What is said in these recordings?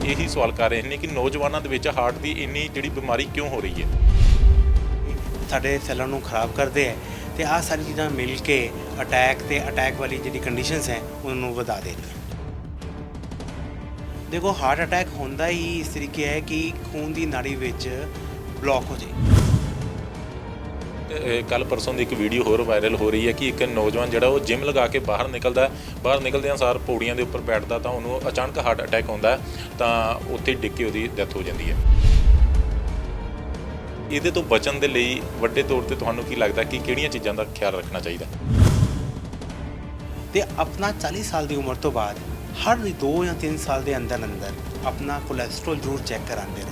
ਇਹੀ ਸਵਾਲ ਕਰ ਰਹੇ ਨੇ ਕਿ ਨੌਜਵਾਨਾਂ ਦੇ ਵਿੱਚ ਹਾਰਟ ਦੀ ਇੰਨੀ ਜਿਹੜੀ ਬਿਮਾਰੀ ਕਿਉਂ ਹੋ ਰਹੀ ਹੈ। ਸਾਡੇ ਸੈੱਲਾਂ ਨੂੰ ਖਰਾਬ ਕਰਦੇ ਹੈ ਤੇ ਆਹ ਸਾਰੀ ਚੀਜ਼ਾਂ ਮਿਲ ਕੇ ਅਟੈਕ ਵਾਲੀ ਜਿਹੜੀ ਕੰਡੀਸ਼ਨਸ ਹੈ ਉਹਨਾਂ ਨੂੰ ਵਧਾ ਦੇ ਰਹੀਆਂ। ਦੇਖੋ ਹਾਰਟ ਅਟੈਕ ਹੁੰਦਾ ਹੀ ਇਸ ਤਰੀਕੇ ਹੈ ਕਿ ਖੂਨ ਦੀ ਨਾੜੀ ਵਿੱਚ ਬਲੌਕ ਹੋ ਜਾਏ। ਕੱਲ ਪਰਸੋਂ ਦੀ ਇੱਕ ਵੀਡੀਓ ਹੋਰ ਵਾਇਰਲ ਹੋ ਰਹੀ ਹੈ ਕਿ ਇੱਕ ਨੌਜਵਾਨ ਜਿਹੜਾ ਉਹ ਜਿਮ ਲਗਾ ਕੇ ਬਾਹਰ ਨਿਕਲਦਾ, ਬਾਹਰ ਨਿਕਲਦਿਆਂ ਸਾਰ ਪੌੜੀਆਂ ਦੇ ਉੱਪਰ ਬੈਠਦਾ ਤਾਂ ਉਹਨੂੰ ਅਚਾਨਕ ਹਾਰਟ ਅਟੈਕ ਆਉਂਦਾ ਤਾਂ ਉੱਥੇ ਡਿੱਗ ਕੇ ਉਹਦੀ ਡੈਥ ਹੋ ਜਾਂਦੀ ਹੈ। ਇਹਦੇ ਤੋਂ ਬਚਣ ਦੇ ਲਈ ਵੱਡੇ ਤੌਰ ਤੇ ਤੁਹਾਨੂੰ ਕੀ ਲੱਗਦਾ ਕਿ ਕਿਹੜੀਆਂ ਚੀਜ਼ਾਂ ਦਾ ਖਿਆਲ ਰੱਖਣਾ ਚਾਹੀਦਾ? ਤੇ ਆਪਣਾ 40 ਸਾਲ ਦੀ ਉਮਰ ਤੋਂ ਬਾਅਦ ਹਰ 2 ਜਾਂ 3 ਸਾਲ ਦੇ ਅੰਦਰ ਆਪਣਾ ਕੋਲੇਸਟ੍ਰੋਲ ਜ਼ਰੂਰ ਚੈੱਕ ਕਰਾਉਂਦੇ ਰਹੋ।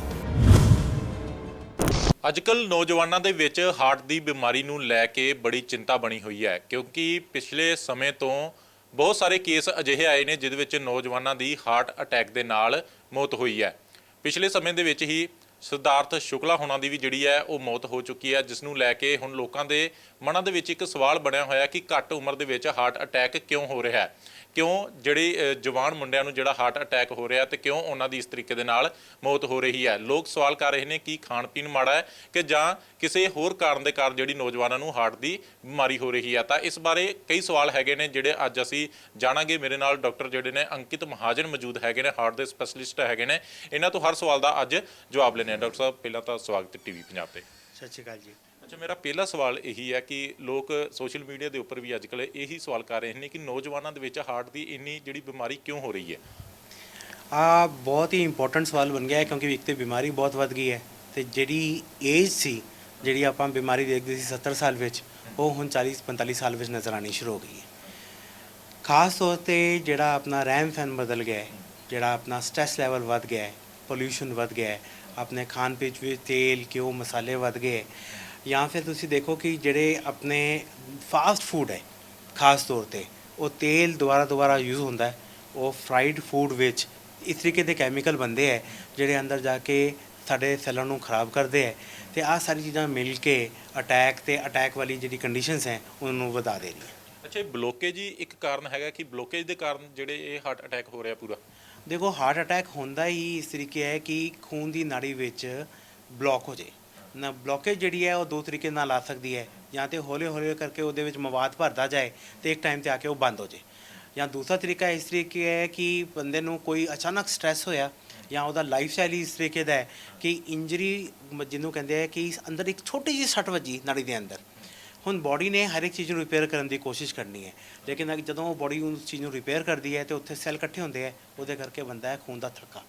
ਅੱਜਕੱਲ ਨੌਜਵਾਨਾਂ ਦੇ ਵਿੱਚ ਹਾਰਟ ਦੀ ਬਿਮਾਰੀ ਨੂੰ ਲੈ ਕੇ ਬੜੀ ਚਿੰਤਾ ਬਣੀ ਹੋਈ ਹੈ ਕਿਉਂਕਿ ਪਿਛਲੇ ਸਮੇਂ ਤੋਂ ਬਹੁਤ ਸਾਰੇ ਕੇਸ ਅਜਿਹੇ ਆਏ ਨੇ ਜਿਹਦੇ ਵਿੱਚ ਨੌਜਵਾਨਾਂ ਦੀ ਹਾਰਟ ਅਟੈਕ ਦੇ ਨਾਲ ਮੌਤ ਹੋਈ ਹੈ। ਪਿਛਲੇ ਸਮੇਂ ਦੇ ਵਿੱਚ ਹੀ ਸਿਧਾਰਥ ਸ਼ੁਕਲਾ ਹੋਣਾ ਦੀ ਵੀ ਜਿਹੜੀ ਹੈ ਉਹ ਮੌਤ ਹੋ ਚੁੱਕੀ ਹੈ, ਜਿਸ ਨੂੰ ਲੈ ਕੇ ਹੁਣ ਲੋਕਾਂ ਦੇ ਮਨਾਂ ਦੇ ਵਿੱਚ ਇੱਕ ਸਵਾਲ ਬਣਿਆ ਹੋਇਆ ਕਿ ਘੱਟ ਉਮਰ ਦੇ ਵਿੱਚ ਹਾਰਟ ਅਟੈਕ ਕਿਉਂ ਹੋ ਰਿਹਾ ਹੈ, ਕਿਉਂ ਜਿਹੜੇ ਜਵਾਨ ਮੁੰਡਿਆਂ ਨੂੰ ਜਿਹੜਾ ਹਾਰਟ ਅਟੈਕ ਹੋ ਰਿਹਾ ਤੇ ਕਿਉਂ ਉਹਨਾਂ ਦੀ ਇਸ ਤਰੀਕੇ ਦੇ ਨਾਲ ਮੌਤ ਹੋ ਰਹੀ ਹੈ। ਲੋਕ ਸਵਾਲ ਕਰ ਰਹੇ ਨੇ ਕਿ ਖਾਣ ਪੀਣ ਮਾੜਾ ਹੈ ਕਿ ਜਾਂ ਕਿਸੇ ਹੋਰ ਕਾਰਨ ਦੇ ਕਾਰਨ ਜਿਹੜੀ ਨੌਜਵਾਨਾਂ ਨੂੰ ਹਾਰਟ ਦੀ ਬਿਮਾਰੀ ਹੋ ਰਹੀ ਹੈ। ਤਾਂ ਇਸ ਬਾਰੇ ਕਈ ਸਵਾਲ ਹੈਗੇ ਨੇ ਜਿਹੜੇ ਅੱਜ ਅਸੀਂ ਜਾਣਾਂਗੇ। ਮੇਰੇ ਨਾਲ ਡਾਕਟਰ ਜਿਹੜੇ ਨੇ ਅੰਕਿਤ ਮਹਾਜਨ ਮੌਜੂਦ ਹੈਗੇ ਨੇ, ਹਾਰਟ ਦੇ ਸਪੈਸ਼ਲਿਸਟ ਹੈਗੇ ਨੇ। ਇਹਨਾਂ ਤੋਂ ਹਰ ਸਵਾਲ ਦਾ ਅੱਜ ਜਵਾਬ ਲੈਣੇ ਆ। ਡਾਕਟਰ ਸਾਹਿਬ ਪਹਿਲਾਂ ਤਾਂ ਸਵਾਗਤ ਟੀਵੀ ਪੰਜਾਬ ਤੇ। ਸਤਿ ਸ਼੍ਰੀ ਅਕਾਲ ਜੀ। ਅੱਛਾ, ਮੇਰਾ ਪਹਿਲਾ ਸਵਾਲ ਇਹੀ ਹੈ ਕਿ ਲੋਕ ਸੋਸ਼ਲ ਮੀਡੀਆ ਦੇ ਉੱਪਰ ਵੀ ਅੱਜਕੱਲ ਇਹੀ ਸਵਾਲ ਕਰ ਰਹੇ ਨੇ ਕਿ ਨੌਜਵਾਨਾਂ ਦੇ ਵਿੱਚ ਹਾਰਟ ਦੀ ਇੰਨੀ ਜਿਹੜੀ ਬਿਮਾਰੀ ਕਿਉਂ ਹੋ ਰਹੀ ਹੈ? ਬਹੁਤ ਹੀ ਇੰਪੋਰਟੈਂਟ ਸਵਾਲ ਬਣ ਗਿਆ ਹੈ ਕਿਉਂਕਿ ਇੱਕ ਤਾਂ ਬਿਮਾਰੀ ਬਹੁਤ ਵੱਧ ਗਈ ਹੈ ਤੇ ਜਿਹੜੀ ਏਜ ਸੀ, ਜਿਹੜੀ ਆਪਾਂ ਬਿਮਾਰੀ ਦੇਖਦੇ ਸੀ 70 ਸਾਲ ਵਿੱਚ, ਉਹ ਹੁਣ 40-45 ਸਾਲ ਵਿੱਚ ਨਜ਼ਰ ਆਉਣੀ ਸ਼ੁਰੂ ਹੋ ਗਈ ਹੈ। ਖਾਸ ਤੌਰ 'ਤੇ ਜਿਹੜਾ ਆਪਣਾ ਰਹਿਣ ਸਹਿਣ ਬਦਲ ਗਿਆ ਹੈ, ਜਿਹੜਾ ਆਪਣਾ ਸਟ੍ਰੈਸ ਲੈਵਲ ਵੱਧ ਗਿਆ ਹੈ, ਪੋਲਿਊਸ਼ਨ ਵੱਧ ਗਿਆ ਹੈ, ਆਪਣੇ ਖਾਣ ਪੀਣ ਵਿੱਚ ਤੇਲ ਘਿਓ ਮਸਾਲੇ ਵੱਧ ਗਏ, ਜਾਂ ਫਿਰ ਤੁਸੀਂ ਦੇਖੋ ਕਿ ਜਿਹੜੇ ਆਪਣੇ ਫਾਸਟ ਫੂਡ ਹੈ ਖਾਸ ਤੌਰ 'ਤੇ ਉਹ ਤੇਲ ਦੁਬਾਰਾ ਯੂਜ਼ ਹੁੰਦਾ ਹੈ। ਉਹ ਫਰਾਈਡ ਫੂਡ ਵਿੱਚ ਇਸ ਤਰੀਕੇ ਦੇ ਕੈਮੀਕਲ ਬਣਦੇ ਹੈ ਜਿਹੜੇ ਅੰਦਰ ਜਾ ਕੇ ਸਾਡੇ ਸੈੱਲਾਂ ਨੂੰ ਖਰਾਬ ਕਰਦੇ ਹੈ ਤੇ ਆਹ ਸਾਰੀ ਚੀਜ਼ਾਂ ਮਿਲ ਕੇ ਅਟੈਕ ਵਾਲੀ ਜਿਹੜੀ ਕੰਡੀਸ਼ਨਸ ਹੈ ਉਹਨਾਂ ਨੂੰ ਵਧਾ ਦੇ ਰਹੀਆਂ। ਅੱਛਾ, ਬਲੋਕੇਜ ਹੀ ਇੱਕ ਕਾਰਨ ਹੈਗਾ ਕਿ ਬਲੋਕੇਜ ਦੇ ਕਾਰਨ ਜਿਹੜੇ ਇਹ ਹਾਰਟ ਅਟੈਕ ਹੋ ਰਿਹਾ ਪੂਰਾ? ਦੇਖੋ ਹਾਰਟ ਅਟੈਕ ਹੁੰਦਾ ਹੀ ਇਸ ਤਰੀਕੇ ਹੈ ਕਿ ਖੂਨ ਦੀ ਨਾੜੀ ਵਿੱਚ ਬਲੌਕ ਹੋ ਜਾਏ ਨਾ। ਬਲੋਕੇਜ ਜਿਹੜੀ ਹੈ ਉਹ ਦੋ ਤਰੀਕੇ ਨਾਲ ਆ ਸਕਦੀ ਹੈ, ਜਾਂ ਤਾਂ ਹੌਲੇ ਕਰਕੇ ਉਹਦੇ ਵਿੱਚ ਮਵਾਦ ਭਰਦਾ ਜਾਏ ਤੇ ਇੱਕ ਟਾਈਮ ਤੇ ਆ ਕੇ ਉਹ ਬੰਦ ਹੋ ਜਾਏ, ਜਾਂ ਦੂਸਰਾ ਤਰੀਕਾ ਇਸ ਤਰੀਕੇ ਹੈ ਕਿ ਬੰਦੇ ਨੂੰ ਕੋਈ ਅਚਾਨਕ ਸਟ੍ਰੈਸ ਹੋਇਆ ਜਾਂ ਉਹਦਾ ਲਾਈਫ ਸਟਾਈਲ ਇਸ ਤਰੀਕੇ ਦਾ ਹੈ ਕਿ ਇੰਜਰੀ ਜਿਹਨੂੰ ਕਹਿੰਦੇ ਆ ਕਿ ਅੰਦਰ ਇੱਕ ਛੋਟੀ ਜਿਹੀ ਸੱਟ ਵੱਜੀ ਨਾੜੀ ਦੇ ਅੰਦਰ। ਹੁਣ ਬੋਡੀ ਨੇ ਹਰ ਇੱਕ ਚੀਜ਼ ਨੂੰ ਰਿਪੇਅਰ ਕਰਨ ਦੀ ਕੋਸ਼ਿਸ਼ ਕਰਨੀ ਹੈ, ਲੇਕਿਨ ਜਦੋਂ ਉਹ ਬੋਡੀ ਉਸ ਚੀਜ਼ ਨੂੰ ਰਿਪੇਅਰ ਕਰਦੀ ਹੈ ਤੇ ਉੱਥੇ ਸੈੱਲ ਇਕੱਠੇ ਹੁੰਦੇ ਹੈ, ਉਹਦੇ ਕਰਕੇ ਬਣਦਾ ਹੈ ਖੂਨ ਦਾ ਥੱਕਾ।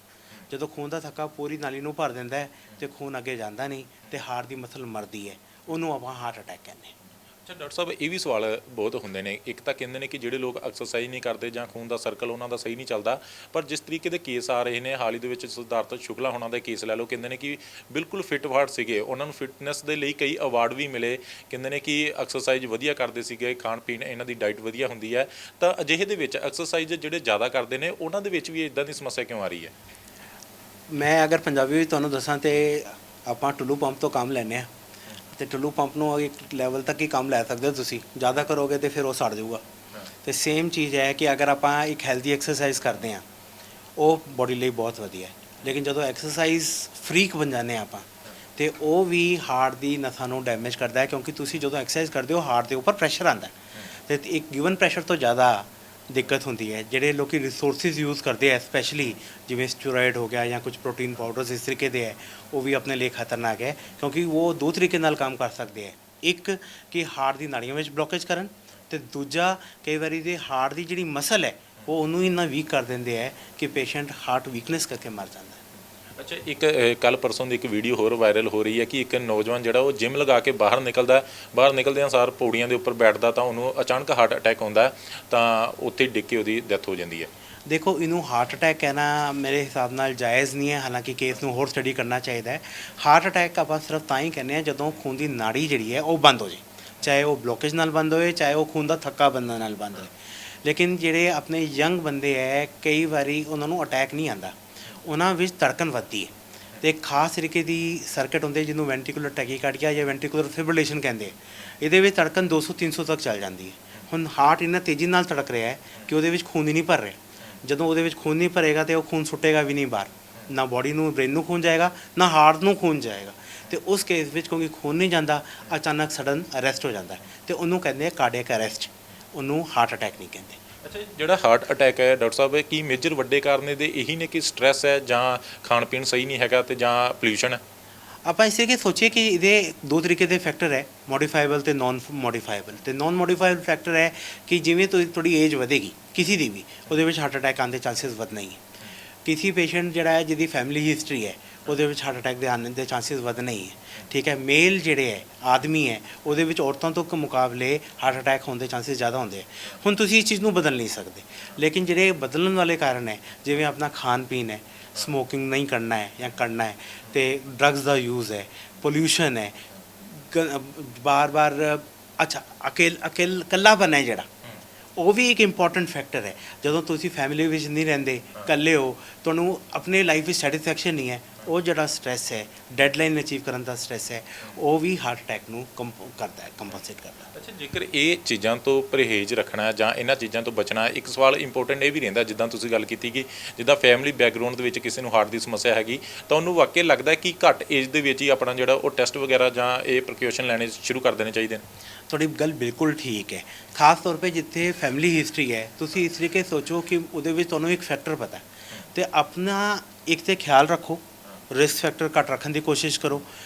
ਜਦੋਂ ਖੂਨ ਦਾ ਥੱਕਾ ਪੂਰੀ ਨਾਲੀ ਨੂੰ ਭਰ ਦਿੰਦਾ ਹੈ ਤੇ ਖੂਨ ਅੱਗੇ ਜਾਂਦਾ ਨਹੀਂ ਤੇ ਹਾਰਟ ਦੀ ਮਸਲ ਮਰਦੀ ਹੈ, ਉਹਨੂੰ ਆਪਾਂ ਹਾਰਟ ਅਟੈਕ ਕਹਿੰਦੇ ਹਾਂ। ਅੱਛਾ ਡਾਕਟਰ ਸਾਹਿਬ, ਇਹ ਵੀ ਸਵਾਲ ਬਹੁਤ ਹੁੰਦੇ ਨੇ। ਇੱਕ ਤਾਂ ਕਹਿੰਦੇ ਨੇ ਕਿ ਜਿਹੜੇ ਲੋਕ ਐਕਸਰਸਾਈਜ਼ ਨਹੀਂ ਕਰਦੇ ਜਾਂ ਖੂਨ ਦਾ ਸਰਕਲ ਉਹਨਾਂ ਦਾ ਸਹੀ ਨਹੀਂ ਚੱਲਦਾ, ਪਰ ਜਿਸ ਤਰੀਕੇ ਦੇ ਕੇਸ ਆ ਰਹੇ ਨੇ ਹਾਲ ਹੀ ਦੇ ਵਿੱਚ ਸਿਧਾਰਥ ਸ਼ੁਕਲਾ ਹੋਣਾ ਦਾ ਕੇਸ ਲੈ ਲਓ, ਕਹਿੰਦੇ ਨੇ ਕਿ ਬਿਲਕੁਲ ਫਿੱਟ ਫਾਟ ਸੀਗੇ, ਉਹਨਾਂ ਨੂੰ ਫਿਟਨੈਸ ਦੇ ਲਈ ਕਈ ਅਵਾਰਡ ਵੀ ਮਿਲੇ। ਕਹਿੰਦੇ ਨੇ ਕਿ ਐਕਸਰਸਾਈਜ਼ ਵਧੀਆ ਕਰਦੇ ਸੀਗੇ, ਖਾਣ ਪੀਣ ਇਹਨਾਂ ਦੀ ਡਾਈਟ ਵਧੀਆ ਹੁੰਦੀ ਹੈ। ਤਾਂ ਅਜਿਹੇ ਦੇ ਵਿੱਚ ਐਕਸਰਸਾਈਜ਼ ਜਿਹੜੇ ਜ਼ਿਆਦਾ ਕਰਦੇ ਨੇ ਉਹਨਾਂ ਦੇ ਵਿੱਚ ਵੀ ਇੱਦਾਂ ਦੀ ਸਮੱਸਿਆ ਕਿਉਂ ਆ ਰਹੀ ਹੈ? ਮੈਂ ਅਗਰ ਪੰਜਾਬੀ ਵਿੱਚ ਤੁਹਾਨੂੰ ਦੱਸਾਂ ਤੇ ਆਪਾਂ ਟੁੱਲੂ ਪੰਪ ਤੋਂ ਕੰਮ ਲੈਂਦੇ ਹਾਂ ਤੇ ਟੁੱਲੂ ਪੰਪ ਨੂੰ ਇੱਕ ਲੈਵਲ ਤੱਕ ਹੀ ਕੰਮ ਲੈ ਸਕਦੇ ਹੋ। ਤੁਸੀਂ ਜ਼ਿਆਦਾ ਕਰੋਗੇ ਤੇ ਫਿਰ ਉਹ ਸੜ ਜਾਊਗਾ। ਤੇ ਸੇਮ ਚੀਜ਼ ਹੈ ਕਿ ਅਗਰ ਆਪਾਂ ਇੱਕ ਹੈਲਦੀ ਐਕਸਰਸਾਈਜ਼ ਕਰਦੇ ਹਾਂ ਉਹ ਬੋਡੀ ਲਈ ਬਹੁਤ ਵਧੀਆ ਹੈ, ਲੇਕਿਨ ਜਦੋਂ ਐਕਸਰਸਾਈਜ਼ ਫਰੀਕ ਬਣ ਜਾਂਦੇ ਆਪਾਂ ਤੇ ਉਹ ਵੀ ਹਾਰਟ ਦੀ ਨਸਾਂ ਨੂੰ ਡੈਮੇਜ ਕਰਦਾ ਹੈ, ਕਿਉਂਕਿ ਤੁਸੀਂ ਜਦੋਂ ਐਕਸਰਸਾਈਜ਼ ਕਰਦੇ ਹੋ ਹਾਰਟ ਦੇ ਉੱਪਰ ਪ੍ਰੈਸ਼ਰ ਆਉਂਦਾ ਤੇ ਇੱਕ ਗਿਵਨ ਪ੍ਰੈਸ਼ਰ ਤੋਂ ਜ਼ਿਆਦਾ ਦਿੱਕਤ ਹੁੰਦੀ ਹੈ। ਜਿਹੜੇ ਲੋਕ ਰਿਸੋਰਸਿਸ ਯੂਜ਼ ਕਰਦੇ ਆ ਸਪੈਸ਼ਲੀ ਜਿਵੇਂ ਸਟੀਰੋਇਡ ਹੋ ਗਿਆ ਜਾਂ ਕੁਝ ਪ੍ਰੋਟੀਨ ਪਾਊਡਰਸ ਇਸ ਤਰੀਕੇ ਦੇ ਹੈ, ਉਹ ਵੀ ਆਪਣੇ ਲਈ ਖਤਰਨਾਕ ਹੈ ਕਿਉਂਕਿ ਉਹ ਦੋ ਤਰੀਕੇ ਨਾਲ ਕੰਮ ਕਰ ਸਕਦੇ ਹੈ। ਇੱਕ ਕਿ ਹਾਰਟ ਦੀ ਨਾੜੀਆਂ ਵਿੱਚ ਬਲੋਕੇਜ ਕਰਨ ਤੇ ਦੂਜਾ ਕਈ ਵਾਰੀ ਦੇ ਹਾਰਟ ਦੀ ਜਿਹੜੀ ਮਸਲ ਹੈ ਉਹ ਉਹਨੂੰ ਇੰਨਾ ਵੀਕ ਕਰ ਦਿੰਦੇ ਹੈ ਕਿ ਪੇਸ਼ੈਂਟ ਹਾਰਟ ਵੀਕਨੈਸ ਕਰਕੇ ਮਰ ਜਾਂਦਾ ਹੈ। ਅੱਛਾ, ਇੱਕ ਕੱਲ ਪਰਸੋਂ ਦੀ ਇੱਕ ਵੀਡੀਓ ਹੋਰ ਵਾਇਰਲ ਹੋ ਰਹੀ ਹੈ ਕਿ ਇੱਕ ਨੌਜਵਾਨ ਜਿਹੜਾ ਉਹ ਜਿਮ ਲਗਾ ਕੇ ਬਾਹਰ ਨਿਕਲਦਾ, ਬਾਹਰ ਨਿਕਲਦਿਆਂ ਸਾਰ ਪੌੜੀਆਂ ਦੇ ਉੱਪਰ ਬੈਠਦਾ ਤਾਂ ਉਹਨੂੰ ਅਚਾਨਕ ਹਾਰਟ ਅਟੈਕ ਆਉਂਦਾ ਤਾਂ ਉੱਥੇ ਡਿੱਗ ਕੇ ਉਹਦੀ ਡੈਥ ਹੋ ਜਾਂਦੀ ਹੈ। ਦੇਖੋ ਇਹਨੂੰ ਹਾਰਟ ਅਟੈਕ ਕਹਿਣਾ ਮੇਰੇ ਹਿਸਾਬ ਨਾਲ ਜਾਇਜ਼ ਨਹੀਂ ਹੈ, ਹਾਲਾਂਕਿ ਕੇਸ ਨੂੰ ਹੋਰ ਸਟੱਡੀ ਕਰਨਾ ਚਾਹੀਦਾ ਹੈ। ਹਾਰਟ ਅਟੈਕ ਆਪਾਂ ਸਿਰਫ ਤਾਂ ਹੀ ਕਹਿੰਦੇ ਹਾਂ ਜਦੋਂ ਖੂਨ ਦੀ ਨਾੜੀ ਜਿਹੜੀ ਹੈ ਉਹ ਬੰਦ ਹੋ ਜਾਏ, ਚਾਹੇ ਉਹ ਬਲੋਕੇਜ ਨਾਲ ਬੰਦ ਹੋਏ ਚਾਹੇ ਉਹ ਖੂਨ ਦਾ ਥੱਕਾ ਬੰਦਨ ਨਾਲ ਬੰਦ ਹੋਏ। ਲੇਕਿਨ ਜਿਹੜੇ ਆਪਣੇ ਯੰਗ ਬੰਦੇ ਹੈ ਕਈ ਵਾਰੀ ਉਹਨਾਂ ਨੂੰ ਅਟੈਕ ਨਹੀਂ ਆਉਂਦਾ, ਉਹਨਾਂ ਵਿੱਚ ਧੜਕਣ ਵੱਧਦੀ ਹੈ ਤੇ ਇੱਕ ਖਾਸ ਤਰੀਕੇ ਦੀ ਸਰਕਟ ਹੁੰਦੀ ਜਿਹਨੂੰ ਵੈਂਟੀਕੂਲਰ ਟੈਕੀਕਾਰਡੀਆ ਜਾਂ ਵੈਂਟੀਕੂਲਰ ਫਿਬਰਿਲੇਸ਼ਨ ਕਹਿੰਦੇ। ਇਹਦੇ ਵਿੱਚ ਧੜਕਣ 200-300 ਤੱਕ ਚੱਲ ਜਾਂਦੀ ਹੈ। ਹੁਣ ਹਾਰਟ ਇੰਨਾ ਤੇਜ਼ੀ ਨਾਲ ਧੜਕ ਰਿਹਾ ਹੈ ਕਿ ਉਹਦੇ ਵਿੱਚ ਖੂਨ ਹੀ ਨਹੀਂ ਭਰ ਰਿਹਾ। ਜਦੋਂ ਉਹਦੇ ਵਿੱਚ ਖੂਨ ਨਹੀਂ ਭਰੇਗਾ ਤੇ ਉਹ ਖੂਨ ਸੁੱਟੇਗਾ ਵੀ ਨਹੀਂ ਬਾਹਰ, ਨਾ ਬੋਡੀ ਨੂੰ ਬ੍ਰੇਨ ਨੂੰ ਖੂਨ ਜਾਏਗਾ, ਨਾ ਹਾਰਟ ਨੂੰ ਖੂਨ ਜਾਏਗਾ। ਤੇ ਉਸ ਕੇਸ ਵਿੱਚ ਕਿਉਂਕਿ ਖੂਨ ਨਹੀਂ ਜਾਂਦਾ, ਅਚਾਨਕ ਸਡਨ ਅਰੈਸਟ ਹੋ ਜਾਂਦਾ ਹੈ ਤੇ ਉਹਨੂੰ ਕਹਿੰਦੇ ਆ ਕਾਰਡੀਅਕ ਅਰੈਸਟ, ਉਹਨੂੰ ਹਾਰਟ ਅਟੈਕ ਨਹੀਂ ਕਹਿੰਦੇ। ਅੱਛਾ ਜੀ, ਜਿਹੜਾ ਹਾਰਟ ਅਟੈਕ ਹੈ ਡਾਕਟਰ ਸਾਹਿਬ, ਕੀ ਮੇਜਰ ਵੱਡੇ ਕਾਰਨ ਇਹਦੇ ਇਹੀ ਨੇ ਕਿ ਸਟ੍ਰੈਸ ਹੈ ਜਾਂ ਖਾਣ ਪੀਣ ਸਹੀ ਨਹੀਂ ਹੈਗਾ ਤੇ ਜਾਂ ਪੋਲਿਊਸ਼ਨ ਹੈ? ਆਪਾਂ ਇਸ ਕਰਕੇ ਸੋਚੀਏ ਕਿ ਇਹਦੇ ਦੋ ਤਰੀਕੇ ਦੇ ਫੈਕਟਰ ਹੈ, ਮੋਡੀਫਾਈਬਲ ਤੇ ਨਾਨ ਮੋਡੀਫਾਈਬਲ। ਤੇ ਨਾਨ ਮੋਡੀਫਾਈਬਲ ਫੈਕਟਰ ਹੈ ਕਿ ਜਿਵੇਂ ਤੁਹਾਡੀ ਏਜ ਵਧੇਗੀ ਕਿਸੇ ਦੀ ਵੀ, ਉਹਦੇ ਵਿੱਚ ਹਾਰਟ ਅਟੈਕ ਆਉਣ ਦੇ ਚਾਂਸਸ ਵਧਣਾ ਹੀ ਹੈ। ਕਿਸੇ ਪੇਸ਼ੈਂਟ ਜਿਹੜਾ ਹੈ ਜਿਹਦੀ ਫੈਮਿਲੀ ਹਿਸਟਰੀ ਹੈ, ਉਹਦੇ ਵਿੱਚ ਹਾਰਟ ਅਟੈਕ ਦੇ ਆਉਣ ਦੇ ਚਾਂਸਸ ਵਧਣਾ ਹੀ ਹੈ। ਠੀਕ ਹੈ, ਮੇਲ ਜਿਹੜੇ ਹੈ ਆਦਮੀ ਹੈ, ਉਹਦੇ ਵਿੱਚ ਔਰਤਾਂ ਤੋਂ ਮੁਕਾਬਲੇ ਹਾਰਟ ਅਟੈਕ ਹੋਣ ਦੇ ਚਾਂਸਸ ਜ਼ਿਆਦਾ ਹੁੰਦੇ ਹੈ। ਹੁਣ ਤੁਸੀਂ ਇਸ ਚੀਜ਼ ਨੂੰ ਬਦਲ ਨਹੀਂ ਸਕਦੇ, ਲੇਕਿਨ ਜਿਹੜੇ ਬਦਲਣ ਵਾਲੇ ਕਾਰਨ ਹੈ, ਜਿਵੇਂ ਆਪਣਾ ਖਾਣ ਪੀਣ ਹੈ, ਸਮੋਕਿੰਗ ਨਹੀਂ ਕਰਨਾ ਹੈ ਜਾਂ ਕਰਨਾ ਹੈ, ਤੇ ਡਰੱਗਸ ਦਾ ਯੂਜ਼ ਹੈ, ਪੋਲਿਊਸ਼ਨ ਹੈ, ਬਾਰ-ਬਾਰ ਅੱਛਾ ਇਕੱਲਾਪਨ ਹੈ ਜਿਹੜਾ, ਉਹ ਵੀ ਇੱਕ ਇੰਪੋਰਟੈਂਟ ਫੈਕਟਰ ਹੈ। ਜਦੋਂ ਤੁਸੀਂ ਫੈਮਿਲੀ ਵਿੱਚ ਨਹੀਂ ਰਹਿੰਦੇ, ਇਕੱਲੇ ਹੋ, ਤੁਹਾਨੂੰ ਆਪਣੇ ਲਾਈਫ ਵਿੱਚ ਸੈਟੀਸਫੈਕਸ਼ਨ ਨਹੀਂ ਹੈ, ਉਹ ਜਿਹੜਾ ਸਟ੍ਰੈਸ ਹੈ, ਡੈਡਲਾਈਨ ਅਚੀਵ ਕਰਨ ਦਾ ਸਟ੍ਰੈਸ ਹੈ, ਉਹ ਵੀ ਹਾਰਟ ਅਟੈਕ ਨੂੰ ਕਰਦਾ ਹੈ, ਕੰਪਨਸੇਟ ਕਰਦਾ ਹੈ। ਅੱਛਾ, ਜੇਕਰ ਇਹ ਚੀਜ਼ਾਂ ਤੋਂ ਪਰਹੇਜ਼ ਰੱਖਣਾ ਜਾਂ ਇਹਨਾਂ ਚੀਜ਼ਾਂ ਤੋਂ ਬਚਣਾ, ਇੱਕ ਸਵਾਲ ਇੰਪੋਰਟੈਂਟ ਇਹ ਵੀ ਰਹਿੰਦਾ, ਜਿੱਦਾਂ ਤੁਸੀਂ ਗੱਲ ਕੀਤੀ ਕਿ ਜਿੱਦਾਂ ਫੈਮਿਲੀ ਬੈਕਗਰਾਊਂਡ ਦੇ ਵਿੱਚ ਕਿਸੇ ਨੂੰ ਹਾਰਟ ਦੀ ਸਮੱਸਿਆ ਹੈਗੀ ਤਾਂ ਉਹਨੂੰ ਵਾਕਿਆ ਲੱਗਦਾ ਕਿ ਘੱਟ ਏਜ ਦੇ ਵਿੱਚ ਹੀ ਆਪਣਾ ਜਿਹੜਾ ਉਹ ਟੈਸਟ ਵਗੈਰਾ ਜਾਂ ਇਹ ਪ੍ਰੀਕਾਸ਼ਨ ਲੈਣੇ ਸ਼ੁਰੂ ਕਰ ਦੇਣੇ ਚਾਹੀਦੇ ਨੇ। ਤੁਹਾਡੀ ਗੱਲ ਬਿਲਕੁਲ ਠੀਕ ਹੈ। ਖਾਸ ਤੌਰ 'ਤੇ ਜਿੱਥੇ ਫੈਮਿਲੀ ਹਿਸਟਰੀ ਹੈ, ਤੁਸੀਂ ਇਸ ਤਰੀਕੇ ਸੋਚੋ ਕਿ ਉਹਦੇ ਵਿੱਚ ਤੁਹਾਨੂੰ ਇੱਕ ਫੈਕਟਰ ਪਤਾ ਹੈ ਅਤੇ ਆਪਣਾ ਇੱਕ ਤਾਂ ਖਿਆਲ ਰੱਖੋ, ਰਿਸਕ ਫੈਕਟਰ ਘੱਟ ਰੱਖਣ ਦੀ ਕੋਸ਼ਿਸ਼ ਕਰੋ,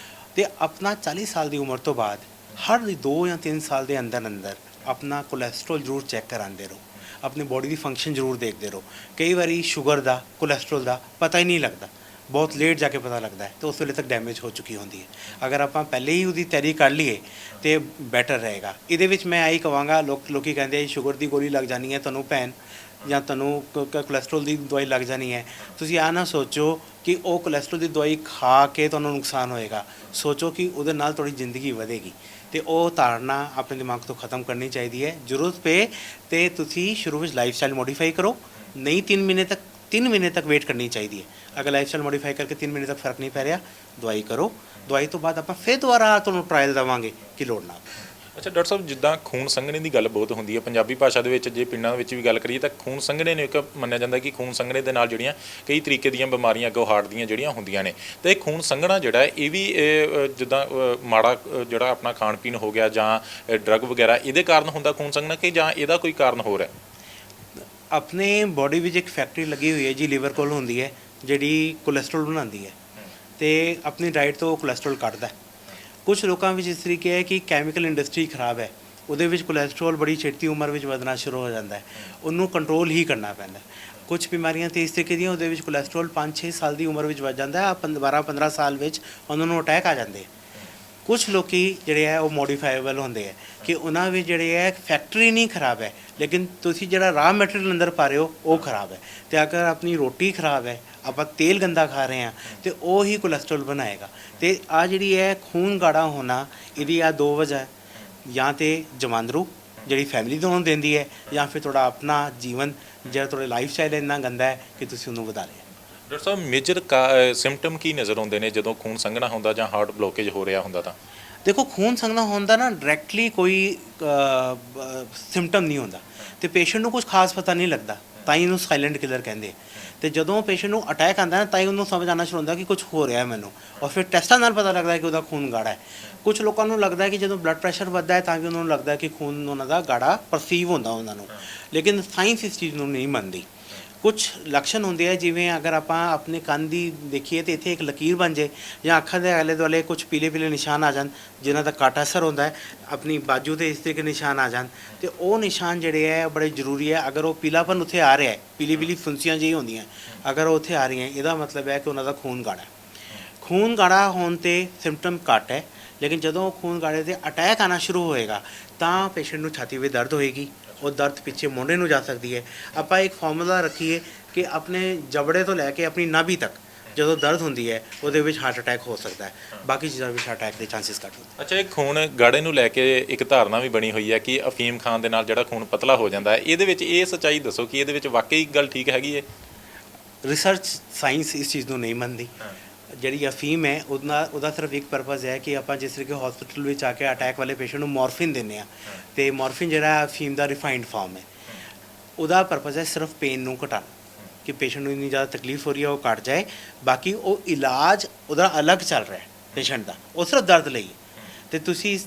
ਅਤੇ ਆਪਣਾ 40 ਸਾਲ ਦੀ ਉਮਰ ਤੋਂ ਬਾਅਦ ਹਰ 2 ਜਾਂ 3 ਸਾਲ ਦੇ ਅੰਦਰ ਆਪਣਾ ਕੋਲੈਸਟਰੋਲ ਜ਼ਰੂਰ ਚੈੱਕ ਕਰਾਉਂਦੇ ਰਹੋ, ਆਪਣੀ ਬੋਡੀ ਦੀ ਫੰਕਸ਼ਨ ਜ਼ਰੂਰ ਦੇਖਦੇ ਰਹੋ। ਕਈ ਵਾਰੀ ਸ਼ੂਗਰ ਦਾ, ਕੋਲੈਸਟਰੋਲ ਦਾ ਪਤਾ ਹੀ ਨਹੀਂ ਲੱਗਦਾ, ਬਹੁਤ ਲੇਟ ਜਾ ਕੇ ਪਤਾ ਲੱਗਦਾ ਹੈ, ਅਤੇ ਉਸ ਵੇਲੇ ਤੱਕ ਡੈਮੇਜ ਹੋ ਚੁੱਕੀ ਹੁੰਦੀ ਹੈ। ਅਗਰ ਆਪਾਂ ਪਹਿਲੇ ਹੀ ਉਹਦੀ ਤਿਆਰੀ ਕਰ ਲਈਏ ਤਾਂ ਬੈਟਰ ਰਹੇਗਾ। ਇਹਦੇ ਵਿੱਚ ਮੈਂ ਇਹੀ ਕਹਾਂਗਾ, ਲੋਕੀ ਕਹਿੰਦੇ ਸ਼ੂਗਰ ਦੀ ਗੋਲੀ ਲੱਗ ਜਾਣੀ ਹੈ ਤੁਹਾਨੂੰ ਭੈਣ, ਜਾਂ ਤੁਹਾਨੂੰ ਕੋਲੈਸਟਰੋਲ ਦੀ ਦਵਾਈ ਲੱਗ ਜਾਣੀ ਹੈ। ਤੁਸੀਂ ਆਹ ਨਾ ਸੋਚੋ ਕਿ ਉਹ ਕੋਲੈਸਟਰੋਲ ਦੀ ਦਵਾਈ ਖਾ ਕੇ ਤੁਹਾਨੂੰ ਨੁਕਸਾਨ ਹੋਏਗਾ, ਸੋਚੋ ਕਿ ਉਹਦੇ ਨਾਲ ਤੁਹਾਡੀ ਜ਼ਿੰਦਗੀ ਵਧੇਗੀ। ਅਤੇ ਉਹ ਧਾਰਨਾ ਆਪਣੇ ਦਿਮਾਗ ਤੋਂ ਖਤਮ ਕਰਨੀ ਚਾਹੀਦੀ ਹੈ। ਜ਼ਰੂਰਤ ਪਏ ਤੇ ਤੁਸੀਂ ਸ਼ੁਰੂ ਵਿੱਚ ਲਾਈਫ ਸਟਾਈਲ ਮੋਡੀਫਾਈ ਕਰੋ, ਨਹੀਂ 3 ਮਹੀਨੇ ਤੱਕ ਵੇਟ ਕਰਨੀ ਚਾਹੀਦੀ ਹੈ। ਅਗਰ ਲਾਈਫ ਸਟਾਈਲ ਮੋਡੀਫਾਈ ਕਰਕੇ 3 ਮਹੀਨੇ ਤੱਕ ਫਰਕ ਨਹੀਂ ਪੈ ਰਿਹਾ, ਦਵਾਈ ਕਰੋ। ਦਵਾਈ ਤੋਂ ਬਾਅਦ ਆਪਾਂ ਫਿਰ ਦੁਬਾਰਾ ਤੁਹਾਨੂੰ ਟਰਾਇਲ ਦੇਵਾਂਗੇ ਕਿ ਲੋੜ ਨਾ। ਅੱਛਾ ਡਾਕਟਰ ਸਾਹਿਬ, ਜਿੱਦਾਂ ਖੂਨ ਸੰਘਣੇ ਦੀ ਗੱਲ ਬਹੁਤ ਹੁੰਦੀ ਹੈ ਪੰਜਾਬੀ ਭਾਸ਼ਾ ਦੇ ਵਿੱਚ, ਜੇ ਪਿੰਡਾਂ ਵਿੱਚ ਵੀ ਗੱਲ ਕਰੀਏ ਤਾਂ ਖੂਨ ਸੰਘਣੇ ਨੂੰ ਇੱਕ ਮੰਨਿਆ ਜਾਂਦਾ ਕਿ ਖੂਨ ਸੰਘਣੇ ਦੇ ਨਾਲ ਜਿਹੜੀਆਂ ਕਈ ਤਰੀਕੇ ਦੀਆਂ ਬਿਮਾਰੀਆਂ ਅੱਗੋਂ ਹਾਰਟ ਦੀਆਂ ਜਿਹੜੀਆਂ ਹੁੰਦੀਆਂ ਨੇ, ਅਤੇ ਇਹ ਖੂਨ ਸੰਘਣਾ ਜਿਹੜਾ ਇਹ ਵੀ ਜਿੱਦਾਂ ਮਾੜਾ ਜਿਹੜਾ ਆਪਣਾ ਖਾਣ ਪੀਣ ਹੋ ਗਿਆ ਜਾਂ ਡਰੱਗ ਵਗੈਰਾ, ਇਹਦੇ ਕਾਰਨ ਹੁੰਦਾ ਖੂਨ ਸੰਘਣਾ ਕਿ ਜਾਂ ਇਹਦਾ ਕੋਈ ਕਾਰਨ ਹੋਰ ਹੈ? ਆਪਣੇ ਬੋਡੀ ਵਿੱਚ ਇੱਕ ਫੈਕਟਰੀ ਲੱਗੀ ਹੋਈ ਹੈ ਜੀ, ਲੀਵਰ ਕੋਲ ਹੁੰਦੀ ਹੈ, ਜਿਹੜੀ ਕੋਲੈਸਟਰੋਲ ਬਣਾਉਂਦੀ ਹੈ ਅਤੇ ਆਪਣੀ ਡਾਈਟ ਤੋਂ ਕੋਲੈਸਟਰੋਲ ਕੱਢਦਾ। ਕੁਝ ਲੋਕਾਂ ਵਿੱਚ ਇਸ ਤਰੀਕੇ ਹੈ ਕਿ ਕੈਮੀਕਲ ਇੰਡਸਟਰੀ ਖਰਾਬ ਹੈ, ਉਹਦੇ ਵਿੱਚ ਕੋਲੈਸਟਰੋਲ ਬੜੀ ਛੇਤੀ ਉਮਰ ਵਿੱਚ ਵਧਣਾ ਸ਼ੁਰੂ ਹੋ ਜਾਂਦਾ ਹੈ, ਉਹਨੂੰ ਕੰਟਰੋਲ ਹੀ ਕਰਨਾ ਪੈਂਦਾ। ਕੁਝ ਬਿਮਾਰੀਆਂ ਤੇ ਇਸ ਤਰੀਕੇ ਦੀਆਂ, ਉਹਦੇ ਵਿੱਚ ਕੋਲੈਸਟਰੋਲ 5-6 ਸਾਲ ਦੀ ਉਮਰ ਵਿੱਚ ਵੱਧ ਜਾਂਦਾ ਹੈ, 12-15 ਸਾਲ ਵਿੱਚ ਉਹਨਾਂ ਨੂੰ ਅਟੈਕ ਆ ਜਾਂਦੇ। ਕੁਝ ਲੋਕੀ ਜਿਹੜੇ ਹੈ ਉਹ ਮੋਡੀਫਾਈਬਲ ਹੁੰਦੇ ਹੈ ਕਿ ਉਹਨਾਂ ਵਿੱਚ ਜਿਹੜੇ ਹੈ ਫੈਕਟਰੀ ਨਹੀਂ ਖਰਾਬ ਹੈ, ਲੇਕਿਨ ਤੁਸੀਂ ਜਿਹੜਾ ਰਾ ਮਟੀਰੀਅਲ ਅੰਦਰ ਪਾ ਰਹੇ ਹੋ ਉਹ ਖਰਾਬ ਹੈ। ਅਤੇ ਅਗਰ ਆਪਣੀ ਰੋਟੀ ਖਰਾਬ ਹੈ, ਆਪਾਂ ਤੇਲ ਗੰਦਾ ਖਾ ਰਹੇ ਹਾਂ, ਅਤੇ ਉਹ ਹੀ ਕੋਲੈਸਟਰੋਲ ਬਣਾਏਗਾ। ਅਤੇ ਆ ਜਿਹੜੀ ਹੈ ਖੂਨ ਗਾੜਾ ਹੋਣਾ, ਇਹਦੀ ਆ 2 ਵਜ੍ਹਾ ਹੈ, ਜਾਂ ਤਾਂ ਜਮਾਂਦਰੂ ਜਿਹੜੀ ਫੈਮਿਲੀ ਤੁਹਾਨੂੰ ਦਿੰਦੀ ਹੈ, ਜਾਂ ਫਿਰ ਤੁਹਾਡਾ ਆਪਣਾ ਜੀਵਨ ਜਿਹੜਾ ਤੁਹਾਡਾ ਲਾਈਫ ਸਟਾਈਲ ਇੰਨਾ ਗੰਦਾ ਹੈ ਕਿ ਤੁਸੀਂ ਉਹਨੂੰ ਵਧਾ ਲਿਆ। ਡਾਕਟਰ ਸਾਹਿਬ, ਮੇਜਰ ਸਿੰਪਟਮ ਕੀ ਨਜ਼ਰ ਆਉਂਦੇ ਨੇ ਜਦੋਂ ਖੂਨ ਸੰਘਣਾ ਹੁੰਦਾ ਜਾਂ ਹਾਰਟ ਬਲੋਕੇਜ ਹੋ ਰਿਹਾ ਹੁੰਦਾ? ਤਾਂ ਦੇਖੋ, ਖੂਨ ਸੰਘਣਾ ਹੁੰਦਾ ਨਾ ਡਾਇਰੈਕਟਲੀ ਕੋਈ ਸਿੰਪਟਮ ਨਹੀਂ ਹੁੰਦਾ, ਅਤੇ ਪੇਸ਼ੈਂਟ ਨੂੰ ਕੁਝ ਖਾਸ ਪਤਾ ਨਹੀਂ ਲੱਗਦਾ, ਤਾਂ ਹੀ ਇਹਨੂੰ ਸਾਇਲੈਂਟ ਕਿਲਰ ਕਹਿੰਦੇ। ਅਤੇ ਜਦੋਂ ਪੇਸ਼ੈਂਟ ਨੂੰ ਅਟੈਕ ਆਉਂਦਾ ਨਾ, ਤਾਂ ਹੀ ਉਹਨੂੰ ਸਮਝ ਆਉਣਾ ਸ਼ੁਰੂ ਹੁੰਦਾ ਕਿ ਕੁਝ ਹੋ ਰਿਹਾ ਮੈਨੂੰ, ਔਰ ਫਿਰ ਟੈਸਟਾਂ ਨਾਲ ਪਤਾ ਲੱਗਦਾ ਕਿ ਉਹਦਾ ਖੂਨ ਗਾੜਾ ਹੈ। ਕੁਝ ਲੋਕਾਂ ਨੂੰ ਲੱਗਦਾ ਕਿ ਜਦੋਂ ਬਲੱਡ ਪ੍ਰੈਸ਼ਰ ਵੱਧਦਾ ਹੈ ਤਾਂ ਵੀ ਉਹਨਾਂ ਨੂੰ ਲੱਗਦਾ ਕਿ ਖੂਨ ਉਹਨਾਂ ਦਾ ਗਾੜਾ ਪਰਸੀਵ ਹੁੰਦਾ ਉਹਨਾਂ ਨੂੰ, ਲੇਕਿਨ ਸਾਇੰਸ ਇਸ ਚੀਜ਼ ਨੂੰ ਨਹੀਂ ਮੰਨਦੀ। ਕੁਝ ਲੱਛਣ ਹੁੰਦੇ ਆ, ਜਿਵੇਂ ਅਗਰ ਆਪਾਂ ਆਪਣੇ ਕੰਨ ਦੀ ਦੇਖੀਏ ਤਾਂ ਇੱਥੇ ਇੱਕ ਲਕੀਰ ਬਣ ਜਾਏ, ਜਾਂ ਅੱਖਾਂ ਦੇ ਆਲੇ ਦੁਆਲੇ ਕੁਝ ਪੀਲੇ ਨਿਸ਼ਾਨ ਆ ਜਾਣ, ਜਿਨ੍ਹਾਂ ਦਾ ਘੱਟ ਅਸਰ ਹੁੰਦਾ ਹੈ, ਆਪਣੀ ਬਾਜੂ 'ਤੇ ਇਸ ਤਰੀਕੇ ਨਿਸ਼ਾਨ ਆ ਜਾਣ, ਅਤੇ ਉਹ ਨਿਸ਼ਾਨ ਜਿਹੜੇ ਹੈ ਬੜੇ ਜ਼ਰੂਰੀ ਹੈ। ਅਗਰ ਉਹ ਪੀਲਾਪਨ ਉੱਥੇ ਆ ਰਿਹਾ ਹੈ, ਪੀਲੀ ਫੁੰਸੀਆਂ ਜਿਹੀ ਹੁੰਦੀਆਂ, ਅਗਰ ਉਹ ਉੱਥੇ ਆ ਰਹੀਆਂ, ਇਹਦਾ ਮਤਲਬ ਹੈ ਕਿ ਉਹਨਾਂ ਦਾ ਖੂਨ ਗਾੜਾ ਹੈ। ਖੂਨ ਗਾੜਾ ਹੋਣ 'ਤੇ ਸਿੰਪਟਮ ਘੱਟ ਹੈ, ਲੇਕਿਨ ਜਦੋਂ ਖੂਨ ਗਾੜੇ 'ਤੇ ਅਟੈਕ ਆਉਣਾ ਸ਼ੁਰੂ ਹੋਏਗਾ ਤਾਂ ਪੇਸ਼ੈਂਟ ਨੂੰ ਛਾਤੀ ਵਿੱਚ ਦਰਦ ਹੋਏਗੀ, ਉਹ ਦਰਦ ਪਿੱਛੇ ਮੋਢੇ ਨੂੰ ਜਾ ਸਕਦੀ ਹੈ। ਆਪਾਂ ਇੱਕ ਫਾਰਮੂਲਾ ਰੱਖੀਏ ਕਿ ਆਪਣੇ ਜਬੜੇ ਤੋਂ ਲੈ ਕੇ ਆਪਣੀ ਨਾਭੀ ਤੱਕ ਜਦੋਂ ਦਰਦ ਹੁੰਦੀ ਹੈ, ਉਹਦੇ ਵਿੱਚ ਹਾਰਟ ਅਟੈਕ ਹੋ ਸਕਦਾ ਹੈ, ਬਾਕੀ ਚੀਜ਼ਾਂ ਵਿੱਚ ਅਟੈਕ ਦੇ ਚਾਂਸਸ ਘੱਟ ਹੁੰਦੇ। ਅੱਛਾ, ਇਹ ਖੂਨ ਗਾੜੇ ਨੂੰ ਲੈ ਕੇ ਇੱਕ ਧਾਰਨਾ ਵੀ ਬਣੀ ਹੋਈ ਹੈ ਕਿ ਅਫੀਮ ਖਾਣ ਦੇ ਨਾਲ ਜਿਹੜਾ ਖੂਨ ਪਤਲਾ ਹੋ ਜਾਂਦਾ ਹੈ, ਇਹਦੇ ਵਿੱਚ ਇਹ ਸੱਚਾਈ ਦੱਸੋ ਕਿ ਇਹਦੇ ਵਿੱਚ ਵਾਕਈ ਗੱਲ ਠੀਕ ਹੈਗੀ ਹੈ? ਰਿਸਰਚ ਸਾਇੰਸ ਇਸ ਚੀਜ਼ ਨੂੰ ਨਹੀਂ ਮੰਨਦੀ। ਜਿਹੜੀ ਅਫੀਮ ਹੈ ਉਹਦਾ ਸਿਰਫ ਇੱਕ ਪਰਪਸ ਹੈ ਕਿ ਆਪਾਂ ਜਿਸ ਤਰੀਕੇ ਹਸਪੀਟਲ ਵਿੱਚ ਆ ਕੇ ਅਟੈਕ ਵਾਲੇ ਪੇਸ਼ੈਂਟ ਨੂੰ ਮੋਰਫਿਨ ਦਿੰਦੇ ਹਾਂ, ਅਤੇ ਮੋਰਫਿਨ ਜਿਹੜਾ ਅਫੀਮ ਦਾ ਰਿਫਾਈਨਡ ਫਾਰਮ ਹੈ, ਉਹਦਾ ਪਰਪਸ ਹੈ ਸਿਰਫ ਪੇਨ ਨੂੰ ਘਟਾਉਣਾ, ਕਿ ਪੇਸ਼ੈਂਟ ਨੂੰ ਇੰਨੀ ਜ਼ਿਆਦਾ ਤਕਲੀਫ ਹੋ ਰਹੀ ਹੈ ਉਹ ਘਟ ਜਾਏ। ਬਾਕੀ ਉਹ ਇਲਾਜ ਉਹਦਾ ਅਲੱਗ ਚੱਲ ਰਿਹਾ ਪੇਸ਼ੈਂਟ ਦਾ, ਉਹ ਸਿਰਫ ਦਰਦ ਲਈ। ਤੇ ਤੁਸੀਂ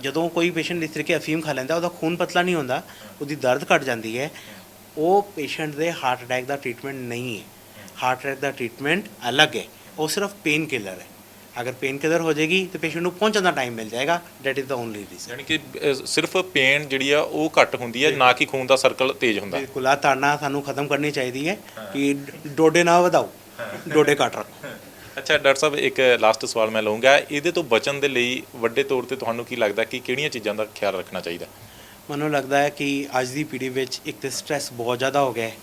ਜਦੋਂ ਕੋਈ ਪੇਸ਼ੈਂਟ ਇਸ ਤਰੀਕੇ ਅਫੀਮ ਖਾ ਲੈਂਦਾ, ਉਹਦਾ ਖੂਨ ਪਤਲਾ ਨਹੀਂ ਹੁੰਦਾ, ਉਹਦੀ ਦਰਦ ਘਟ ਜਾਂਦੀ ਹੈ, ਉਹ ਪੇਸ਼ੈਂਟ ਦੇ ਹਾਰਟ ਅਟੈਕ ਦਾ ਟ੍ਰੀਟਮੈਂਟ ਨਹੀਂ ਹੈ। ਹਾਰਟ ਅਟੈਕ ਦਾ ਟ੍ਰੀਟਮੈਂਟ ਅਲੱਗ ਹੈ, ਉਹ ਸਿਰਫ ਪੇਨ ਕਿਲਰ ਹੈ। ਅਗਰ ਪੇਨ ਕਿਲਰ ਹੋ ਜਾਏਗੀ ਤਾਂ ਪੇਸ਼ੈਂਟ ਨੂੰ ਪਹੁੰਚਣ ਦਾ ਟਾਈਮ ਮਿਲ ਜਾਏਗਾ। That is the only reason. ਯਾਨੀ ਕਿ ਸਿਰਫ ਪੇਨ ਜਿਹੜੀ ਆ ਉਹ ਘੱਟ ਹੁੰਦੀ ਹੈ, ਨਾ ਕਿ ਖੂਨ ਦਾ ਸਰਕਲ ਤੇਜ਼ ਹੁੰਦਾ। ਬਿਲਕੁਲ, ਆ ਧਾਰਨਾ ਸਾਨੂੰ ਖਤਮ ਕਰਨੀ ਚਾਹੀਦੀ ਹੈ ਕਿ ਡੋਡੇ ਨਾ ਵਧਾਓ, ਡੋਡੇ ਘੱਟ ਰੱਖੋ। ਅੱਛਾ ਡਾਕਟਰ ਸਾਹਿਬ, ਇੱਕ ਲਾਸਟ ਸਵਾਲ ਮੈਂ ਲਵਾਂਗਾ, ਇਹਦੇ ਤੋਂ ਬਚਣ ਦੇ ਲਈ ਵੱਡੇ ਤੌਰ ਤੇ ਤੁਹਾਨੂੰ ਕੀ ਲੱਗਦਾ ਕਿ ਕਿਹੜੀਆਂ ਚੀਜ਼ਾਂ ਦਾ ਖਿਆਲ ਰੱਖਣਾ ਚਾਹੀਦਾ? ਮੈਨੂੰ ਲੱਗਦਾ ਹੈ ਕਿ ਅੱਜ ਦੀ ਪੀੜ੍ਹੀ ਵਿੱਚ ਇੱਕ ਤਾਂ ਸਟ੍ਰੈਸ ਬਹੁਤ ਜ਼ਿਆਦਾ ਹੋ ਗਿਆ ਹੈ,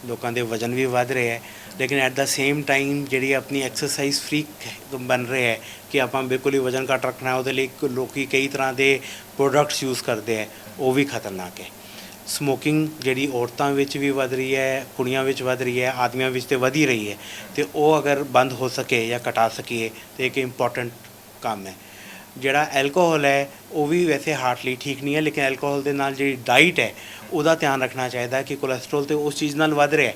ਲੋਕਾਂ ਦੇ ਵਜ਼ਨ ਵੀ ਵੱਧ ਰਹੇ ਹੈ, ਲੇਕਿਨ ਐਟ ਦਾ ਸੇਮ ਟਾਈਮ ਜਿਹੜੀ ਆਪਣੀ ਐਕਸਰਸਾਈਜ਼ ਫਰੀਕ ਬਣ ਰਹੇ ਹੈ ਕਿ ਆਪਾਂ ਬਿਲਕੁਲ ਹੀ ਵਜ਼ਨ ਘੱਟ ਰੱਖਣਾ, ਉਹਦੇ ਲਈ ਲੋਕੀ ਕਈ ਤਰ੍ਹਾਂ ਦੇ ਪ੍ਰੋਡਕਟਸ ਯੂਜ਼ ਕਰਦੇ ਹੈ, ਉਹ ਵੀ ਖਤਰਨਾਕ ਹੈ। ਸਮੋਕਿੰਗ ਜਿਹੜੀ ਔਰਤਾਂ ਵਿੱਚ ਵੀ ਵੱਧ ਰਹੀ ਹੈ, ਕੁੜੀਆਂ ਵਿੱਚ ਵੱਧ ਰਹੀ ਹੈ, ਆਦਮੀਆਂ ਵਿੱਚ ਤੇ ਵਧ ਹੀ ਰਹੀ ਹੈ, ਤੇ ਉਹ ਅਗਰ ਬੰਦ ਹੋ ਸਕੇ ਜਾਂ ਘਟਾ ਸਕੀਏ ਤਾਂ ਇੱਕ ਇੰਪੋਰਟੈਂਟ ਕੰਮ ਹੈ। ਜਿਹੜਾ ਐਲਕੋਹਲ ਹੈ ਉਹ ਵੀ ਵੈਸੇ ਹਾਰਟ ਲਈ ਠੀਕ ਨਹੀਂ ਹੈ, ਲੇਕਿਨ ਐਲਕੋਹਲ ਦੇ ਨਾਲ ਜਿਹੜੀ ਡਾਈਟ ਹੈ ਉਹਦਾ ਧਿਆਨ ਰੱਖਣਾ ਚਾਹੀਦਾ ਕਿ ਕੋਲੈਸਟਰੋਲ ਤੇ ਉਸ ਚੀਜ਼ ਨਾਲ ਵੱਧ ਰਿਹਾ ਹੈ।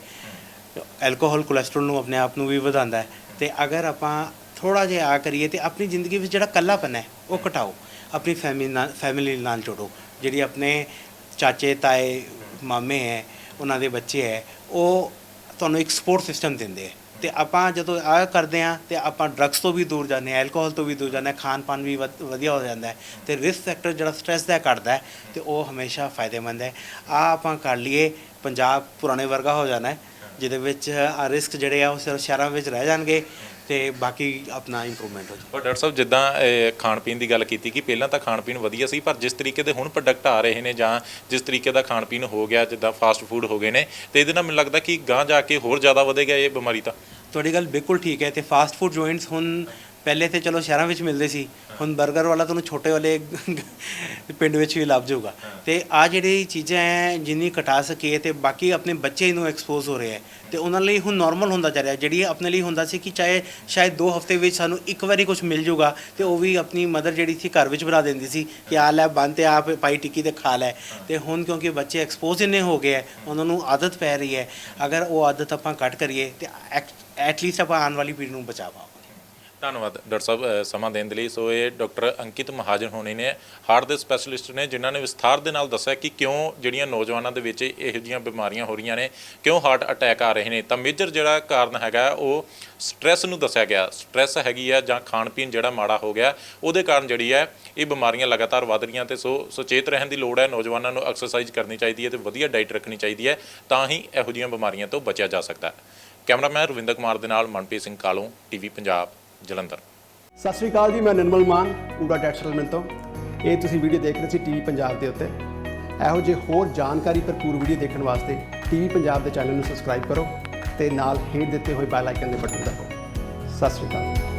ਐਲਕੋਹਲ ਕੋਲੈਸਟਰੋਲ ਨੂੰ ਆਪਣੇ ਆਪ ਨੂੰ ਵੀ ਵਧਾਉਂਦਾ ਹੈ, ਤੇ ਅਗਰ ਆਪਾਂ ਥੋੜ੍ਹਾ ਜਿਹਾ ਆ ਕਰੀਏ ਤੇ ਆਪਣੀ ਜ਼ਿੰਦਗੀ ਵਿੱਚ ਜਿਹੜਾ ਇਕੱਲਾਪਨ ਹੈ ਉਹ ਘਟਾਓ, ਆਪਣੀ ਫੈਮਿਲੀ ਨਾਲ ਜੁੜੋ। ਜਿਹੜੀ ਆਪਣੇ ਚਾਚੇ ਤਾਏ ਮਾਮੇ ਹੈ, ਉਹਨਾਂ ਦੇ ਬੱਚੇ ਹੈ, ਉਹ ਤੁਹਾਨੂੰ ਇੱਕ ਸਪੋਰਟ ਸਿਸਟਮ ਦਿੰਦੇ ਹੈ। ਤੇ ਆਪਾਂ ਜਦੋਂ ਆਹ ਕਰਦੇ ਹਾਂ ਤੇ ਆਪਾਂ ਡਰੱਗਸ ਤੋਂ ਵੀ ਦੂਰ ਜਾਂਦੇ ਹਾਂ, ਐਲਕੋਹਲ ਤੋਂ ਵੀ ਦੂਰ ਜਾਂਦੇ ਹਾਂ, ਖਾਣ ਪਾਨ ਵੀ ਵਧੀਆ ਹੋ ਜਾਂਦਾ ਹੈ, ਤੇ ਰਿਸਕ ਫੈਕਟਰ ਜਿਹੜਾ ਸਟ੍ਰੈਸ ਦਾ ਘਟਦਾ ਹੈ ਤੇ ਉਹ ਹਮੇਸ਼ਾ ਫਾਇਦੇਮੰਦ ਹੈ। ਆਪਾਂ ਕਰ ਲਈਏ, ਪੰਜਾਬ ਪੁਰਾਣੇ ਵਰਗਾ ਹੋ ਜਾਣਾ ਹੈ, ਜਿਹਦੇ ਵਿੱਚ ਰਿਸਕ ਜਿਹੜੇ ਆ ਉਹ ਸਿਰਫ ਸ਼ਹਿਰਾਂ ਵਿੱਚ ਰਹਿ ਜਾਣਗੇ ਤੇ ਬਾਕੀ ਆਪਣਾ ਇੰਪਰੂਵਮੈਂਟ ਹੋ ਜਾਊ। ਪਰ ਡਾਕਟਰ ਸਾਹਿਬ, ਜਿੱਦਾਂ ਖਾਣ ਪੀਣ ਦੀ ਗੱਲ ਕੀਤੀ ਕਿ ਪਹਿਲਾਂ ਤਾਂ ਖਾਣ ਪੀਣ ਵਧੀਆ ਸੀ, ਪਰ ਜਿਸ ਤਰੀਕੇ ਦੇ ਹੁਣ ਪ੍ਰੋਡਕਟ ਆ ਰਹੇ ਨੇ ਜਾਂ ਜਿਸ ਤਰੀਕੇ ਦਾ ਖਾਣ ਪੀਣ ਹੋ ਗਿਆ, ਜਿੱਦਾਂ ਫਾਸਟ ਫੂਡ ਹੋ ਗਏ ਨੇ, ਤੇ ਇਹਦੇ ਨਾਲ ਮੈਨੂੰ ਲੱਗਦਾ ਕਿ ਗਾਂਹ ਜਾ ਕੇ ਹੋਰ ਜ਼ਿਆਦਾ ਵਧੇਗਾ ਇਹ ਬਿਮਾਰੀ ਤਾਂ। ਤੁਹਾਡੀ ਗੱਲ ਬਿਲਕੁਲ ਠੀਕ ਹੈ। ਤੇ ਫਾਸਟ ਫੂਡ ਜੁਆਇੰਟਸ ਹੁਣ ਪਹਿਲੇ ਤੇ ਚਲੋ ਸ਼ਹਿਰਾਂ ਵਿੱਚ ਮਿਲਦੇ ਸੀ, ਹੁਣ 버ਗਰ ਵਾਲਾ ਤੁਹਾਨੂੰ ਛੋਟੇ ਵਾਲੇ ਪਿੰਡ ਵਿੱਚ ਵੀ ਲੱਭ ਜਾਊਗਾ। ਤੇ ਆ ਜਿਹੜੀ ਚੀਜ਼ਾਂ ਹੈ ਜਿੰਨੀ ਘਟਾ ਸਕੀਏ, ਤੇ ਬਾਕੀ ਆਪਣੇ ਬੱਚੇ ਨੂੰ ਐਕਸਪੋਜ਼ ਹੋ ਰਹੇ ਹੈ ਤੇ ਉਹਨਾਂ ਲਈ ਹੁਣ ਨਾਰਮਲ ਹੁੰਦਾ ਜਾ ਰਿਹਾ। ਜਿਹੜੀ ਆਪਣੇ ਲਈ ਹੁੰਦਾ ਸੀ ਕਿ ਚਾਹੇ ਸ਼ਾਇਦ 2 ਹਫ਼ਤੇ ਵਿੱਚ ਸਾਨੂੰ ਇੱਕ ਵਾਰੀ ਕੁਝ ਮਿਲ ਜਾਊਗਾ, ਤੇ ਉਹ ਵੀ ਆਪਣੀ ਮਦਰ ਜਿਹੜੀ ਸੀ ਘਰ ਵਿੱਚ ਬਣਾ ਦਿੰਦੀ ਸੀ ਕਿ ਆ ਲੈ ਬੰਨ ਤੇ ਆਪ ਪਾਈ ਟਿੱਕੀ ਤੇ ਖਾ ਲੈ। ਤੇ ਹੁਣ ਕਿਉਂਕਿ ਬੱਚੇ ਐਕਸਪੋਜ਼ ਇੰਨੇ ਹੋ ਗਏ ਹੈ, ਉਹਨਾਂ ਨੂੰ ਆਦਤ ਪੈ ਰਹੀ ਹੈ, ਅਗਰ ਉਹ ਆਦਤ ਆਪਾਂ ਘੱਟ ਕਰੀਏ ਤੇ ਐਟਲੀਸਟ ਆਪਾਂ ਆਉਣ ਵਾਲੀ ਪੀੜ੍ਹੀ ਨੂੰ ਬਚਾ ਪਾਵਾਂਗੇ। ਧੰਨਵਾਦ ਡਾਕਟਰ ਸਾਹਿਬ ਸਮਾਂ ਦੇਣ ਦੇ ਲਈ। ਸੋ ਇਹ ਡਾਕਟਰ ਅੰਕਿਤ ਮਹਾਜਨ ਹੋਣੇ ਨੇ, ਹਾਰਟ ਦੇ ਸਪੈਸ਼ਲਿਸਟ ਨੇ, ਜਿਨ੍ਹਾਂ ਨੇ ਵਿਸਥਾਰ ਦੇ ਨਾਲ ਦੱਸਿਆ ਕਿ ਕਿਉਂ ਜਿਹੜੀਆਂ ਨੌਜਵਾਨਾਂ ਦੇ ਵਿੱਚ ਇਹੋ ਜਿਹੀਆਂ ਬਿਮਾਰੀਆਂ ਹੋ ਰਹੀਆਂ ਨੇ, ਕਿਉਂ ਹਾਰਟ ਅਟੈਕ ਆ ਰਹੇ ਨੇ। ਤਾਂ ਮੇਜਰ ਜਿਹੜਾ ਕਾਰਨ ਹੈਗਾ ਉਹ ਸਟ੍ਰੈਸ ਨੂੰ ਦੱਸਿਆ ਗਿਆ। ਸਟ੍ਰੈਸ ਹੈਗੀ ਆ ਜਾਂ ਖਾਣ ਪੀਣ ਜਿਹੜਾ ਮਾੜਾ ਹੋ ਗਿਆ, ਉਹਦੇ ਕਾਰਨ ਜਿਹੜੀ ਹੈ ਇਹ ਬਿਮਾਰੀਆਂ ਲਗਾਤਾਰ ਵੱਧ ਰਹੀਆਂ। ਤੇ ਸੋ ਸੁਚੇਤ ਰਹਿਣ ਦੀ ਲੋੜ ਹੈ, ਨੌਜਵਾਨਾਂ ਨੂੰ ਐਕਸਰਸਾਈਜ਼ ਕਰਨੀ ਚਾਹੀਦੀ ਹੈ ਤੇ ਵਧੀਆ ਡਾਈਟ ਰੱਖਣੀ ਚਾਹੀਦੀ ਹੈ, ਤਾਂ ਹੀ ਇਹੋ ਜਿਹੀਆਂ ਬਿਮਾਰੀਆਂ ਤੋਂ ਬਚਿਆ ਜਾ ਸਕਦਾ ਹੈ। ਕੈਮਰਾਮੈਨ ਰਵਿੰਦਰ ਕੁਮਾਰ ਦੇ ਨਾਲ ਮਨਪ੍ਰੀਤ ਸਿੰਘ ਕਾਲੋਂ, ਟੀਵੀ ਪੰਜਾਬ, ਜਲੰਧਰ। ਸਤਿ ਸ਼੍ਰੀ ਅਕਾਲ ਜੀ, ਮੈਂ ਨਿਰਮਲ ਮਾਨ ਊੜਾ ਟੈਕਸ ਸੈਟਲਮੈਂਟ ਤੋਂ। ਇਹ ਤੁਸੀਂ ਵੀਡੀਓ ਦੇਖ ਰਹੇ ਸੀ ਟੀਵੀ ਪੰਜਾਬ ਦੇ ਉੱਤੇ। ਇਹੋ ਜਿਹੇ ਹੋਰ ਜਾਣਕਾਰੀ ਭਰਪੂਰ ਵੀਡੀਓ ਦੇਖਣ ਵਾਸਤੇ ਟੀਵੀ ਪੰਜਾਬ ਦੇ ਚੈਨਲ ਨੂੰ ਸਬਸਕ੍ਰਾਈਬ ਕਰੋ ਤੇ ਨਾਲ ਹੇਠ ਦਿੱਤੇ ਹੋਏ ਬੈਲ ਆਈਕਨ ਦੇ ਬਟਨ ਦਬਾਓ। ਸਤਿ ਸ਼੍ਰੀ ਅਕਾਲ।